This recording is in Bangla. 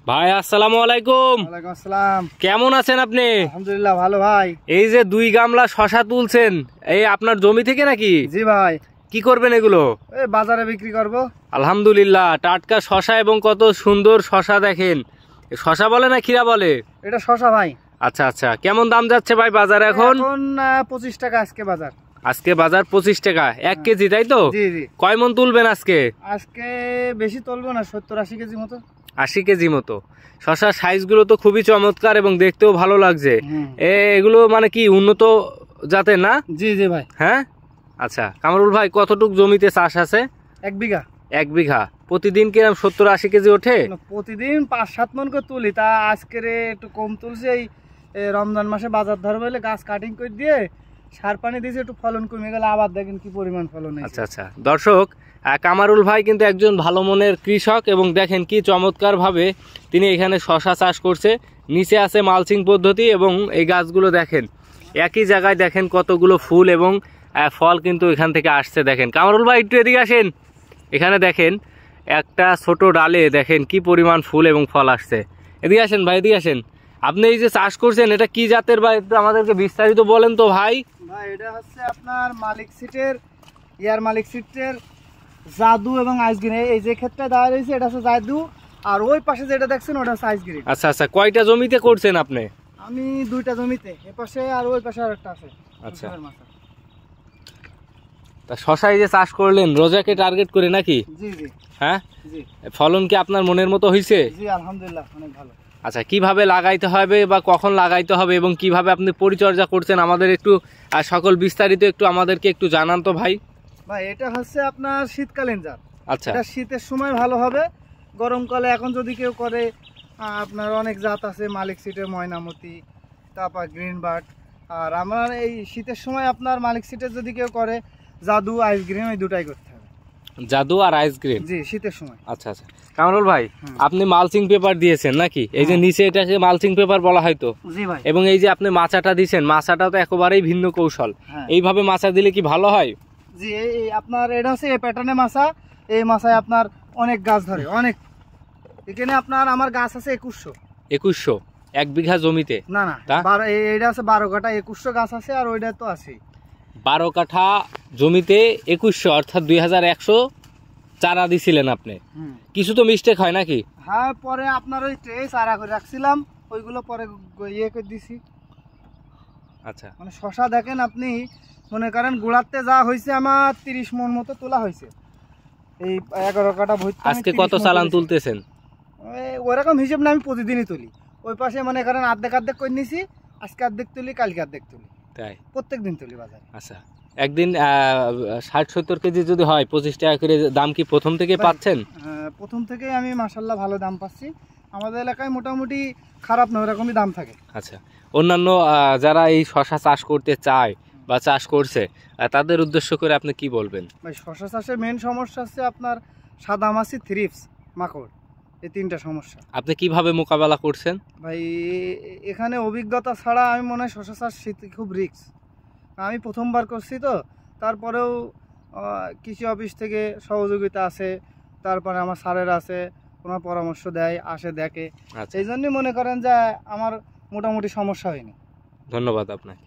ভাই আসসালামু আলাইকুম। ওয়ালাইকুম আসসালাম। কেমন আছেন আপনি? আলহামদুলিল্লাহ ভালো ভাই। এই যে 2 গামলা শশা তুলছেন, এই আপনার জমি থেকে নাকি? জি ভাই। কি করবেন এগুলো? এই বাজারে বিক্রি করব। আলহামদুলিল্লাহ, টাটকা শশা এবং কত সুন্দর শশা দেখেন। শশা বলে না ক্ষীরা বলে? এটা শশা ভাই। আচ্ছা আচ্ছা, কেমন দাম যাচ্ছে ভাই বাজারে এখন? এখন 25 টাকা আজকে বাজার। আজকে বাজার 25 টাকা 1 কেজি, তাই তো? জি জি। কয় মন তুলবেন আজকে? আজকে বেশি তুলবো না, 70-80 কেজি মতো। 80 কেজি মতো। শশার সাইজগুলো তো খুবই চমৎকার এবং দেখতেও ভালো লাগছে। এগুলো মানে কি উন্নত জাতের না? জি জি ভাই। হ্যাঁ আচ্ছা, কামরুল ভাই কতটুক জমিতে চাষ আছে? 1 বিঘা। 1 বিঘা। প্রতিদিন কি 70-80 কেজি ওঠে? প্রতিদিন 5-7 মন করে তুলি, তা আজকে একটু কম তুলছে। এই রমজান মাসে বাজার ধরবে বলে গাছ কাটিং করে দিয়ে সার পানি দিয়েছে, একটু ফলন কমে গেলে আবার দেখেন কি পরিমাণ ফলন হয়েছে। আচ্ছা আচ্ছা, দর্শক কামারুল ভাই কিন্তু একজন ভালো মনের কৃষক এবং দেখেন কি চমৎকার ভাবে তিনি এখানে শশা চাষ করছে। নিচে আছে মালচিং পদ্ধতি এবং এই গাছগুলো দেখেন একই জায়গায়, দেখেন কতগুলো ফুল এবং ফল কিন্তু এখান থেকে আসছে। দেখেন কামারুল ভাই একটু এদিকে আসেন, এখানে দেখেন একটা ছোট ডালে দেখেন কি পরিমাণ ফুল এবং ফল আসছে। এদিকে আসেন ভাই, এদিকে আসেন। আপনি এই যে চাষ করছেন এটা কি জাতের ভাই, একটু আমাদেরকে বিস্তারিত বলেন তো ভাই। ভাই এটা হচ্ছে আপনার মালিক সিটের মালিক সিটের জাদু এবং আইসগ্রিন। এই যে ক্ষেত্রে দাঁড়া রয়েছে এটা হচ্ছে জাদু, আর ওই পাশে যেটা দেখছেন ওটা হচ্ছে আইসগ্রিন। আচ্ছা আচ্ছা, কয়টা জমিতে করছেন আপনি? আমি 2টা জমিতে, এ পাশে আর ওই পাশে আরেকটা আছে। আচ্ছা, তা শশা এই যে চাষ করলেন রোজাকে টার্গেট করে নাকি? জি জি। হ্যাঁ জি। ফলন কি আপনার মনের মতো হয়েছে? জি আলহামদুলিল্লাহ অনেক ভালো। আচ্ছা, কিভাবে লাগাইতে হবে বা কখন লাগাইতে হবে এবং কিভাবে আপনি পরিচর্যা করছেন আমাদের একটু সকল বিস্তারিত একটু আমাদেরকে একটু জানান তো ভাই। ভাই এটা হচ্ছে আপনার শীতকালীন জাত। আচ্ছা, এটা শীতের সময় ভালো হবে, গরমকালে এখন যদি কেউ করে আপনার অনেক জাত আছে, মালিক সিটের ময়নামতি, তারপর গ্রিন বার্ড। আর আমার এই শীতের সময় আপনার মালিক সিটের যদি কেউ করে জাদু আইসগ্রিন, ওই দুটাই করতে হবে। জাদু আর আইসগ্রিন? জি শীতের সময়। আচ্ছা আচ্ছা, কামরুল ভাই আপনি মালচিং পেপার দিয়েছেন নাকি? এই যে নিচে এটাকে মালচিং পেপার বলা হয় তো? জি ভাই। এবং এই যে আপনি মাচাটা দিয়েছেন, মাচাটা তো একেবারেই ভিন্ন কৌশল। এইভাবে মাচা দিলে কি ভালো হয়? জি, এই আপনার এটা হচ্ছে এই প্যাটার্নে মাছা। এই মাছায় আপনার অনেক গাছ ধরে, অনেক। এখানে আপনার আমার গাছ আছে 2100 1 বিঘা জমিতে? না না, এইটা আছে 12 কাঠা, 2100 গাছ আছে, আর ওইটা তো আছে 12 কাঠা জমিতে 2100, অর্থাৎ 2100 চারা দিছিলেন আপনি। কিছু তো মিস্টেক হয় নাকি? হ্যাঁ, পরে আপনার ওই ট্রে চারা করে রাখছিলাম, ওইগুলো পরে ইয়ে করে দিছি। আচ্ছা, মানে শশা দেখেন আপনি মনে করেন গোড়াতে যা হয়েছে আমার 30 মন মতো তোলা হয়েছে। এই 11 কাঠা ভর্তি। আজকে কত চালান তুলতেছেন? ওরকম হিসেব না, আমি প্রতিদিনই তুলি। ওই পাশে মনে করেন অর্ধেক করে নিছি, আজকে অর্ধেক তুলি, কালকে অর্ধেক তুলি, তাই প্রত্যেক দিন তুলি বাজারে। আচ্ছা, একদিন 60-70 কেজি যদি হয় 25 টাকা করে দাম কি প্রথম থেকে পাচ্ছেন? প্রথম থেকেই আমি মাশাআল্লাহ ভালো দাম পাচ্ছি। আমাদের এলাকায় মোটামুটি খারাপ না, ওরকমই দাম থাকে। আচ্ছা, অন্যান্য যারা এই শশা চাষ করতে চায় বা চাষ করছে তাদের উদ্দেশ্য করে আপনি কি বলবেন? ভাই শশা চাষের মেন সমস্যা হচ্ছে আপনার সাদামাছি, থ্রিপস, মাকড়, এই 3টা সমস্যা। আপনি কিভাবে মোকাবেলা করছেন? ভাই এখানে অভিজ্ঞতা ছাড়া আমি মনে হয় শশা চাষ খুব রিস্ক। আমি প্রথমবার করছি তো, তারপরেও কৃষি অফিস থেকে সহযোগিতা আছে, তারপরে আমার স্যারের আছে, ওনার পরামর্শ দেয়, আসে দেখে। এই জন্যই মনে করেন যে আমার মোটামুটি সমস্যা হয়নি। ধন্যবাদ আপনাকে।